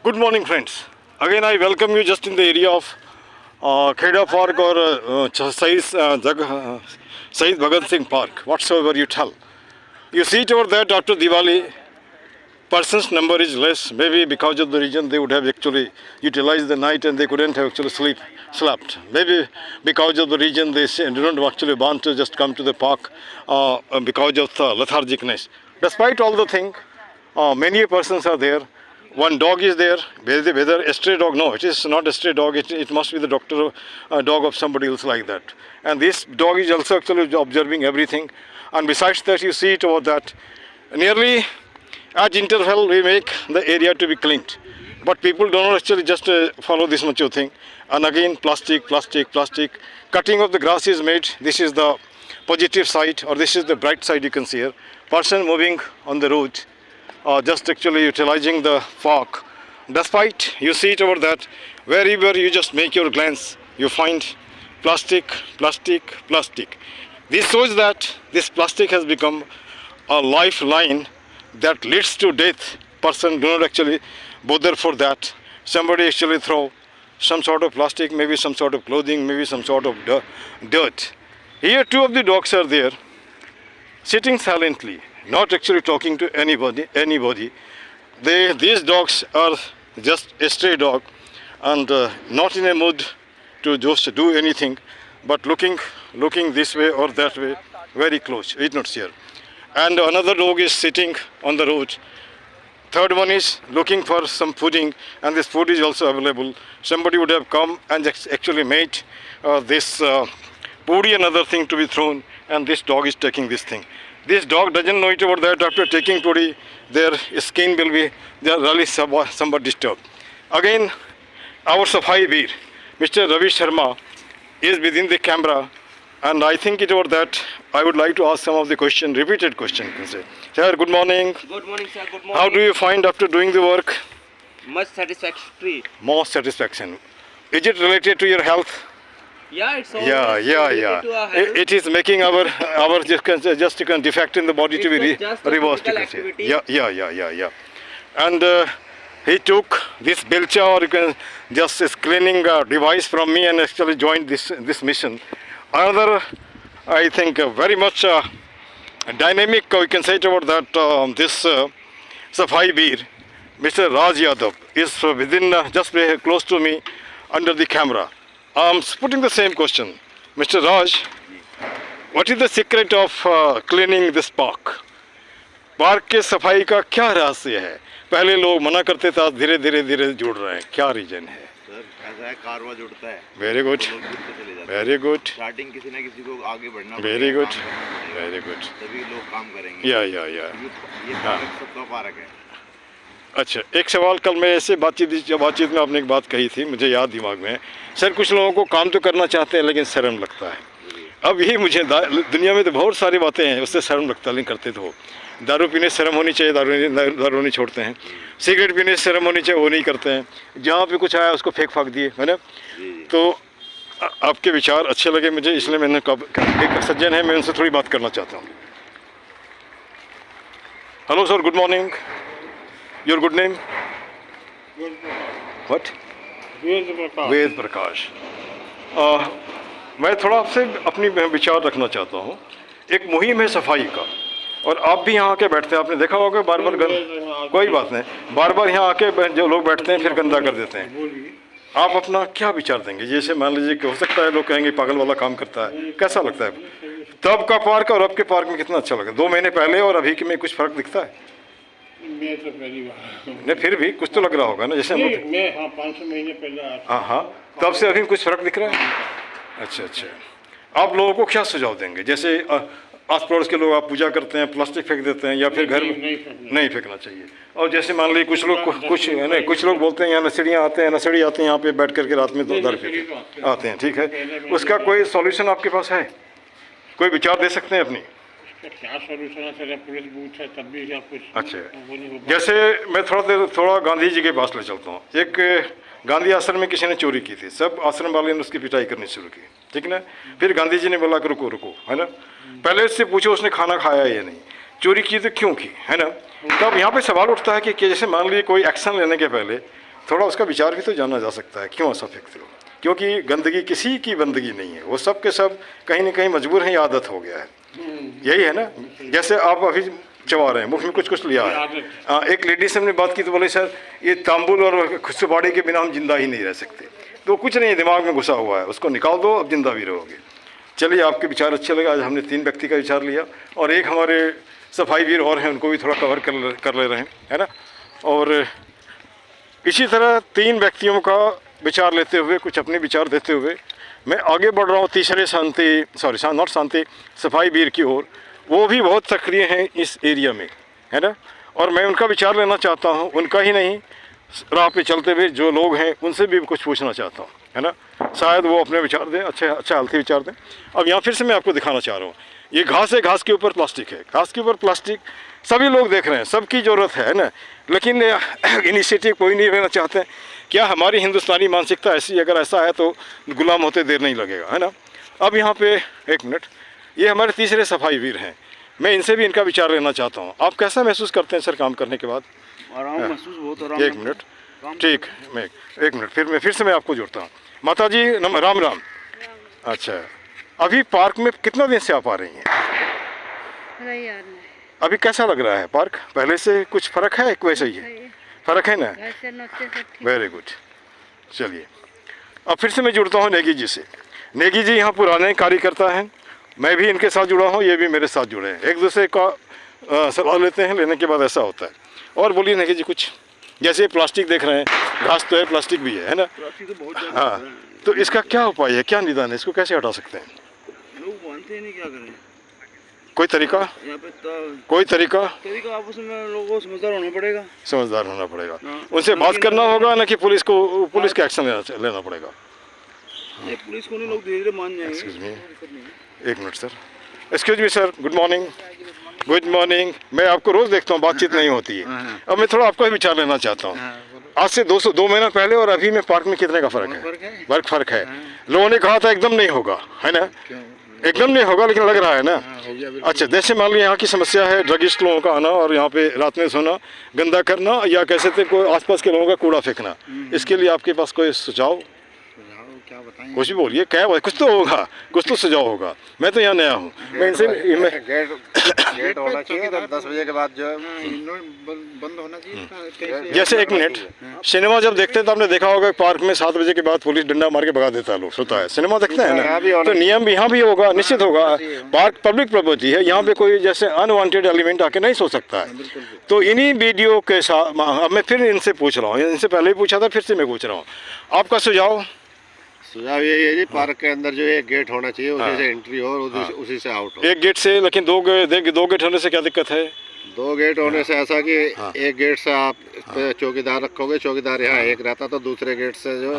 Good morning, friends. Again, I welcome you just in the area of Kheda Park or Saeed Bhagat Singh Park, whatsoever you tell. You see it over that after Diwali, persons number is less. Maybe because of the region they would have actually utilized the night and they couldn't have actually slept. Maybe because of the region do not actually want to just come to the park because of the lethargicness. Despite all the thing, many persons are there. One dog is there, whether a stray dog, no, it is not a stray dog, it must be the doctor dog of somebody else like that. And this dog is also actually observing everything. And besides that, you see it over that nearly at interval we make the area to be cleaned. But people don't actually just follow this much of thing. And again, plastic. Cutting of the grass is made. This is the positive side, or this is the bright side you can see here. Person moving on the road, just actually utilizing the park. Despite you see it over that, wherever you just make your glance, you find plastic. This shows that this plastic has become a lifeline that leads to death. Person do not actually bother for that. Somebody actually throw some sort of plastic, maybe some sort of clothing, maybe some sort of dirt. Here two of the dogs are there, sitting silently, not actually talking to anybody. These dogs are just a stray dog and not in a mood to just do anything, but looking this way or that way, very close, it's not here. And another dog is sitting on the road. Third one is looking for some fooding, and this food is also available. Somebody would have come and actually made this puri and other thing to be thrown, and this dog is taking this thing. This dog doesn't know it about that. After taking puri, their skin will be really somewhat disturbed. Again, our Safai Veer, Mr. Ravi Sharma, is within the camera, and I think it over that I would like to ask some of the repeated question. You can say, sir, good morning. Good morning, sir. Good morning. How do you find after doing the work? Much satisfactory. Most satisfaction. Is it related to your health? Yeah, it's all Yeah. related to our health. It is making our just defect in the body to be just a reversed. You physical can say. activity. Yeah. And he took this belcha, or you can just this cleaning device from me, and actually joined this mission. Another, I think, very much dynamic, we can say it about that, this Safai Veer, Mr. Raj Yadav, is within just close to me under the camera. I'm putting the same question. Mr. Raj, what is the secret of cleaning this park? Park के सफाई का क्या रहस्य है? पहले लोग मना करते थे, धीरे धीरे जुड़ रहे हैं, क्या रीजन है? सर ऐसा है, कारवा जुड़ता है, वेरी गुड, लोग जुड़ते चले जाते हैं। वेरी गुड, स्टार्टिंग किसी ना किसी को आगे बढ़ना वेरी गुड, काम करना पड़ेगा, वेरी गुड। तभी लोग काम करेंगे। या ये पार्क सबका पार्क है। अच्छा, एक सवाल कल मैं ऐसे बातचीत में आपने एक बात कही थी, मुझे याद दिमाग में। सर, कुछ लोगों को काम तो करना चाहते हैं लेकिन शर्म लगता है। अब यही मुझे दुनिया में तो बहुत सारी बातें हैं, उससे शर्म लगता, नहीं करते तो वो। दारू पीने से शर्म होनी चाहिए, दारू नहीं छोड़ते हैं। सिगरेट पीने से शर्म होनी चाहिए, वो नहीं करते हैं। जहाँ पे कुछ आया उसको फेंक दिए, है ना। तो आपके विचार अच्छे लगे मुझे, इसलिए मैंने एक सज्जन है, मैं उनसे थोड़ी बात करना चाहता हूँ। Hello sir, good morning. Your good name? What? Ved Prakash. मैं थोड़ा आपसे अपनी विचार रखना चाहता हूँ। एक मुहिम है सफाई का, और आप भी यहाँ आके बैठते हैं, आपने देखा होगा बार कोई बात नहीं, बार यहाँ आके जो लोग बैठते हैं फिर गंदा कर देते हैं। आप अपना क्या विचार देंगे? जैसे मान लीजिए कि हो सकता है लोग कहेंगे पागल वाला काम करता है, कैसा लगता है? तब का पार्क और अब के पार्क में कितना अच्छा लगा? 2 महीने पहले और अभी के में कुछ फर्क दिखता है? मैं तो पहली बार नहीं, फिर भी कुछ तो लग रहा होगा ना, जैसे मैं 500 महीने पहले आया। हाँ, तब से अभी कुछ फर्क दिख रहा है? अच्छा। आप लोगों को क्या सुझाव देंगे? जैसे आस पड़ोस के लोग, आप पूजा करते हैं, प्लास्टिक फेंक देते हैं, या फिर घर में नहीं फेंकना चाहिए। और जैसे मान लीजिए कुछ लोग बोलते हैं यहाँ नशेड़ियाँ आते हैं, नशेड़ी आते हैं यहाँ पे बैठ करके रात में 2 दर पे आते हैं, ठीक है, उसका कोई सॉल्यूशन आपके पास है? कोई विचार दे सकते हैं अपनी? क्या सॉल्यूशन है सर? पुलिस बूथ है तब भी क्या कुछ? अच्छा, जैसे मैं थोड़ा गांधी जी के पास ले चलता हूँ। एक गांधी आश्रम में किसी ने चोरी की थी, सब आश्रम वाले ने उसकी पिटाई करनी शुरू की, ठीक ना। फिर गांधी जी ने बोला कि रुको, है ना, पहले उससे पूछो उसने खाना खाया या नहीं, चोरी की तो क्यों की, है ना। तब यहाँ पे सवाल उठता है कि जैसे मान लीजिए कोई एक्शन लेने के पहले थोड़ा उसका विचार भी तो जाना जा सकता है, क्यों ऐसा फेंकते हो? क्योंकि गंदगी किसी की बंदगी नहीं है, वो सब के सब कहीं ना कहीं मजबूर हैं, ये आदत हो गया है। यही है ना, जैसे आप अभी चबा रहे हैं, मुख में कुछ कुछ लिया है। एक लेडी से हमने बात की तो बोले सर ये तांबुल और सुपारी के बिना हम जिंदा ही नहीं रह सकते। तो कुछ नहीं, दिमाग में घुसा हुआ है, उसको निकाल दो, अब जिंदा भी रहोगे। चलिए, आपके विचार अच्छे लगे। आज हमने 3 व्यक्ति का विचार लिया और एक हमारे सफाई वीर और हैं, उनको भी थोड़ा कवर कर ले रहे हैं, है ना। और इसी तरह 3 व्यक्तियों का विचार लेते हुए, कुछ अपने विचार देते हुए मैं आगे बढ़ रहा हूँ तीसरे शांति सफाई वीर की ओर। वो भी बहुत सक्रिय हैं इस एरिया में, है ना। और मैं उनका विचार लेना चाहता हूँ, उनका ही नहीं, राह पे चलते हुए जो लोग हैं उनसे भी कुछ पूछना चाहता हूँ, है ना। शायद वो अपने विचार दें, अच्छा हेल्थी विचार दें। अब यहाँ फिर से मैं आपको दिखाना चाह रहा हूँ, ये घास है, घास के ऊपर प्लास्टिक है, घास के ऊपर प्लास्टिक सभी लोग देख रहे हैं, सबकी ज़रूरत है ना। लेकिन इनिशिएटिव कोई नहीं लेना चाहते हैं। क्या हमारी हिंदुस्तानी मानसिकता ऐसी, अगर ऐसा है तो गुलाम होते देर नहीं लगेगा, है ना। अब यहाँ पे 1 मिनट, ये हमारे तीसरे सफाई वीर हैं, मैं इनसे भी इनका विचार लेना चाहता हूँ। आप कैसा महसूस करते हैं सर काम करने के बाद? आराम महसूस, बहुत आराम। 1 मिनट, ठीक, मैं 1 मिनट फिर से मैं आपको जोड़ता हूँ। माता जी राम राम। अच्छा, अभी पार्क में कितना दिन से आप आ रही हैं? याद नहीं। अभी कैसा लग रहा है पार्क? पहले से कुछ फ़र्क है, वैसे ही है? फ़र्क है ना? Very good. चलिए, अब फिर से मैं जुड़ता हूँ नेगी जी से। नेगी जी यहाँ पुराने कार्यकर्ता हैं, मैं भी इनके साथ जुड़ा हूँ, ये भी मेरे साथ जुड़े हैं। एक दूसरे का सलाह लेते हैं, लेने के बाद ऐसा होता है। और बोलिए नेगी जी कुछ। जैसे प्लास्टिक देख रहे हैं, घास तो है, प्लास्टिक भी है ना। हाँ, तो इसका क्या उपाय है, क्या निदान है, इसको कैसे हटा सकते हैं? लोग मानते हैं नहीं, क्या करें? कोई तरीका? यहाँ पे तो कोई तरीका आपस में लोगों को समझदार होना पड़ेगा। समझदार होना पड़ेगा, उनसे बात करना होगा ना, कि पुलिस का एक्शन लेना पड़ेगा। ये पुलिस को नहीं, लोग धीरे धीरे मान जाएंगे। Excuse me, 1 minute sir. Excuse me sir, good morning. Good morning. मैं आपको रोज़ देखता हूँ, बातचीत नहीं होती है। अब मैं थोड़ा आपका विचार लेना चाहता हूँ। आज से 2 महीना पहले और अभी में पार्क में कितने का फ़र्क है? फ़र्क है। लोगों ने कहा था एकदम नहीं होगा, है ना। एकदम नहीं होगा, लेकिन लग रहा है ना। अच्छा, जैसे मान लीजिए यहाँ की समस्या है ड्रगिस्ट लोगों का आना और यहाँ पे रात में सोना, गंदा करना, या कैसे थे कोई आसपास के लोगों का कूड़ा फेंकना। इसके लिए आपके पास कोई सुझाव? क्या बताएं? कुछ भी बोलिए, क्या कुछ तो होगा, कुछ तो सुझाव होगा। मैं तो यहाँ नया हूँ, मैं इनसे गेट होना चाहिए, 10 बजे के बाद जो है बंद होना चाहिए। जैसे 1 मिनट, सिनेमा जब देखते हैं तो आपने देखा होगा पार्क में 7 बजे के बाद पुलिस डंडा मार के भगा देता है, लोग सोता है। सिनेमा देखते हैं ना, तो नियम यहाँ भी होगा, निश्चित होगा। पार्क पब्लिक प्रॉपर्टी है, यहाँ पे कोई जैसे अनवांटेड एलिमेंट आके नहीं सो सकता है। तो इन्हीं वीडियो के साथ अब मैं फिर इनसे पूछ रहा हूँ, इनसे पहले ही पूछा था, फिर से मैं पूछ रहा हूँ, आपका सुझाव? सुझाव यही है जी, पार्क के अंदर जो एक गेट होना चाहिए, उसी से एंट्री हो और उसी से आउट हो। एक गेट से, लेकिन 2 गेट होने से क्या दिक्कत है? 2 गेट होने से ऐसा कि एक गेट से आप चौकीदार रखोगे, चौकीदार यहाँ एक रहता, तो दूसरे गेट से जो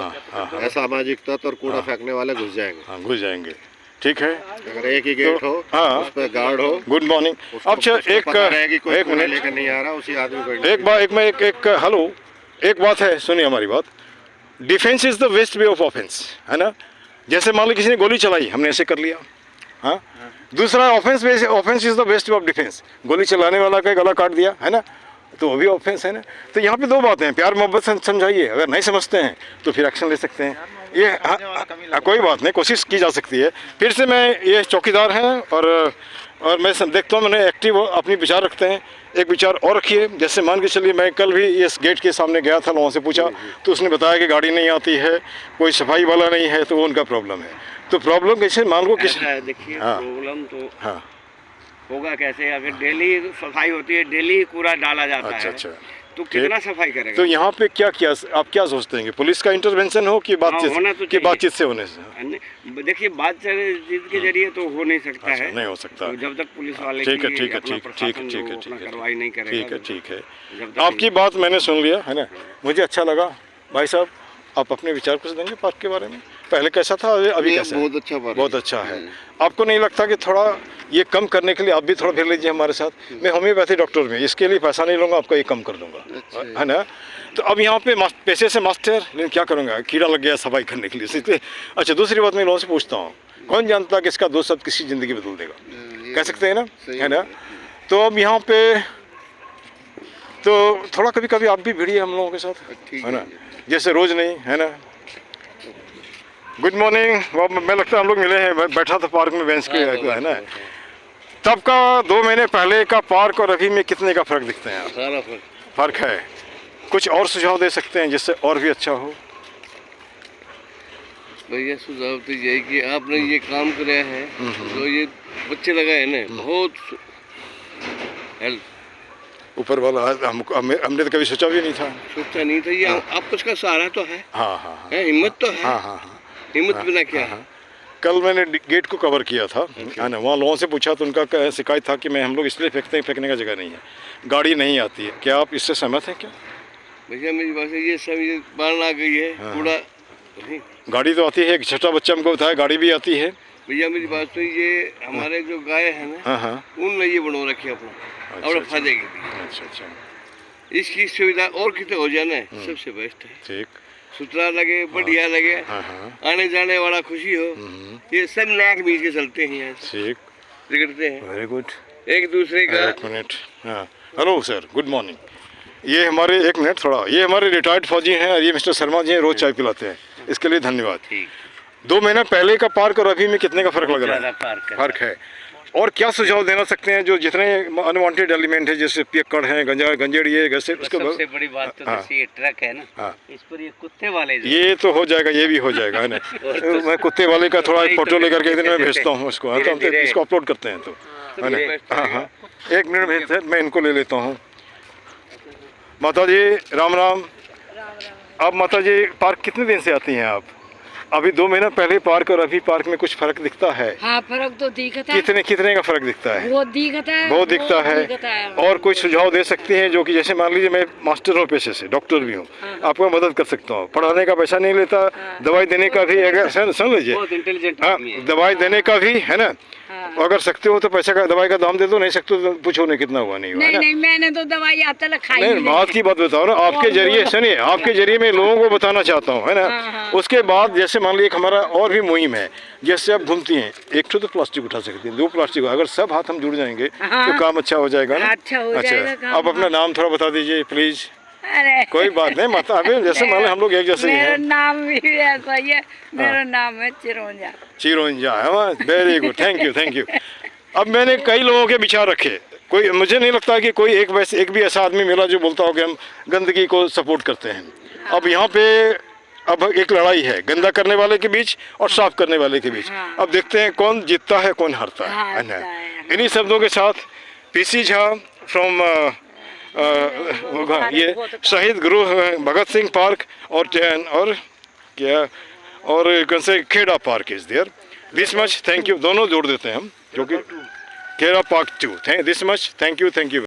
असामाजिक तत्व और कूड़ा फेंकने वाले घुस जाएंगे। घुस जाएंगे, ठीक है। अगर एक ही गेट हो, उस पर गार्ड हो। Good morning. अच्छा, एक मिनट लेकर नहीं आ रहा, उसी आदमी को हेलो, एक बात है, सुनिए हमारी बात। Defence is the best way of offence, है ना। जैसे मान लो किसी ने गोली चलाई, हमने ऐसे कर लिया, हाँ। दूसरा offence is the best way of defence. गोली चलाने वाला का गला काट दिया, है ना, तो वो भी ऑफेंस है ना। तो यहाँ पे 2 बातें हैं, प्यार मोहब्बत से समझाइए, अगर नहीं समझते हैं तो फिर एक्शन ले सकते हैं। ये कोई बात नहीं, कोशिश की जा सकती है। फिर से मैं, ये चौकीदार हैं और मैं देखता हूँ, मैंने एक्टिव अपनी विचार रखते हैं। एक विचार और रखिए, जैसे मान के चलिए मैं कल भी इस गेट के सामने गया था, लोगों से पूछा तो उसने बताया कि गाड़ी नहीं आती है, कोई सफाई वाला नहीं है, तो वो उनका प्रॉब्लम है। तो प्रॉब्लम कैसे मान लो किस? देखिए, प्रॉब्लम तो होगा कैसे, अगर डेली सफाई होती है, डेली कूड़ा डाला जाता है। अच्छा, तो कितना सफाई करेगा? तो यहाँ पे आप क्या सोचते हैं कि पुलिस का इंटरवेंशन हो कि बातचीत से होने से? देखिए, बातचीत के जरिए तो हो नहीं सकता है, नहीं हो सकता। तो जब तक पुलिस वाले ठीक है, कार्रवाई नहीं करेगा, ठीक है। आपकी बात मैंने सुन लिया, है ना। मुझे अच्छा लगा। भाई साहब, आप अपने विचार कुछ देंगे पार्क के बारे में? पहले कैसा था, अभी कैसा है? बहुत अच्छा है। आपको नहीं लगता कि थोड़ा ये कम करने के लिए आप भी थोड़ा फिर लीजिए हमारे साथ? मैं होम्योपैथी डॉक्टर में, इसके लिए पैसा नहीं लूँगा, आपका ये कम कर दूँगा, है ना। तो अब यहाँ पे पैसे से मास्टर, लेकिन क्या करूँगा, कीड़ा लग गया सफाई करने के लिए, इसलिए। अच्छा, दूसरी बात मैं लोगों से पूछता हूँ, कौन जानता कि इसका 2 शब्द किसी ज़िंदगी बदल देगा? कह सकते हैं ना, है ना। तो अब यहाँ पे तो थोड़ा कभी कभी आप भी भिड़िए हम लोगों के साथ, ठीक है ना, जैसे रोज नहीं, है ना। Good morning. मैं लगता है हम लोग मिले हैं, मैं बैठा था पार्क में बेंच के, है ना। तब का 2 महीने पहले का पार्क और अभी में कितने का फर्क दिखते हैं आप? सारा फर्क है। कुछ और सुझाव दे सकते हैं जिससे और भी अच्छा हो? भैया सुझाव तो यही कि आपने ये काम कराया है, जो ये बच्चे लगाए ना, बहुत हेल्प। ऊपर वाला हमने तो कभी सोचा भी नहीं था। सोचा नहीं था, ये आपस का सहारा तो है। हाँ हाँ हाँ, है, हिम्मत तो है। हाँ हाँ हाँ। हिम्मत बिना क्या है। कल मैंने गेट को कवर किया था, है ना, वहाँ लोगों से पूछा तो उनका शिकायत था कि मैं हम लोग इसलिए फेंकते हैं, फेंकने का जगह नहीं है, गाड़ी नहीं आती है। क्या आप इससे सहमत हैं क्या? भैया मेरी बात है, ये सब ये बाढ़ आ गई है, कूड़ा गाड़ी तो आती है, एक छोटा बच्चा हमको बताया गाड़ी भी आती है। भैया मेरी बात तो ये हमारे जो गाय है ना, हाँ हाँ, उनने ये बनो रखे अपना, अपना फायदे के लिए। अच्छा अच्छा, इसकी सुविधा और कितने हो जाए ना, सबसे बेस्ट है। ठीक, सुथरा लगे, बढ़िया लगे, हाँ हाँ, आने जाने वाला खुशी हो। ये सब नाक बीच के चलते हैं यहाँ से, ठीक, बिगड़ते हैं वेरी गुड। एक दूसरे का। एक मिनट, हाँ, हेलो सर, गुड मॉर्निंग। ये हमारे, एक मिनट थोड़ा, ये हमारे रिटायर्ड फौजी हैं और ये मिस्टर शर्मा जी हैं, रोज चाय पिलाते हैं, इसके लिए धन्यवाद। 2 महीना पहले का पार्क और अभी में कितने का फर्क लग रहा है? फर्क है। और क्या सुझाव देना सकते हैं जो जितने अनवांटेड एलिमेंट है, जैसे पियक्कड़ है, गंजेड़ी है, जैसे उसके सबसे बड़ी बात तो जैसे ये ट्रक है ना, हाँ, इस पर ये कुत्ते वाले जो ये तो हो जाएगा, ये भी हो जाएगा, है ना। मैं कुत्ते वाले का थोड़ा एक फोटो लेकर के एक दिन में भेजता हूँ उसको, हाँ, तो हम इसको अपलोड करते हैं, तो है ना। हाँ हाँ, 1 मिनट भेजते हैं, मैं इनको ले लेता हूँ। माता जी राम राम। अब माता जी पार्क कितने दिन से आती हैं आप? अभी 2 महीना पहले पार्क और अभी पार्क में कुछ फर्क दिखता है? हाँ फर्क तो दिखता है। कितने का फर्क दिखता है? बहुत दिखता है, बहुत दिखता है। और कुछ सुझाव दे सकती हैं जो कि जैसे मान लीजिए मैं मास्टर हूँ पेशे से, डॉक्टर भी हूँ, आपको मदद कर सकता हूँ, पढ़ाने का पैसा नहीं लेता, दवाई देने का भी, अगर सुन लीजिए, बहुत इंटेलिजेंट हाँ, आदमी है। दवाई देने का भी, है ना, अगर सकते हो तो पैसा का, दवाई का दाम दे दो, नहीं सकते तो पूछो नहीं कितना हुआ, नहीं हुआ, है नहीं ना। नहीं, मैंने तो दवाई आता खाई नहीं, बात की बात बताओ ना, आपके जरिए, सुनिए, आपके जरिए मैं लोगों को बताना चाहता हूँ, है ना। उसके बाद जैसे मान लीजिए हमारा और भी मुहिम है, जैसे आप घूमती हैं, एक तो प्लास्टिक उठा सकती हैं, 2 प्लास्टिक, अगर सब हाथ हम जुड़ जाएंगे तो काम अच्छा हो जाएगा ना। अच्छा हो जाएगा काम। आप अपना नाम थोड़ा बता दीजिए प्लीज। अरे कोई बात नहीं माता, अभी जैसे मान लो हम लोग एक जैसे ही मेरा हैं। नाम भी ऐसा ही है, मेरा नाम है चिरौंजा। चिरौंजा है, very good, thank you thank you. अब मैंने कई लोगों के विचार रखे, कोई, मुझे नहीं लगता कि कोई एक भी ऐसा आदमी मिला जो बोलता हो कि हम गंदगी को सपोर्ट करते हैं। अब यहाँ पे अब एक लड़ाई है गंदा करने वाले के बीच और साफ करने वाले के बीच। अब देखते हैं कौन जीतता है कौन हारता है ना। इन्हीं शब्दों के साथ पीसी झा फ्रॉम ये शहीद गुरु भगत सिंह पार्क और क्या और कौन से Kheda park is there, this much, thank you, दोनों जोड़ देते हैं हम, क्योंकि Kheda park 2, this much, thank you.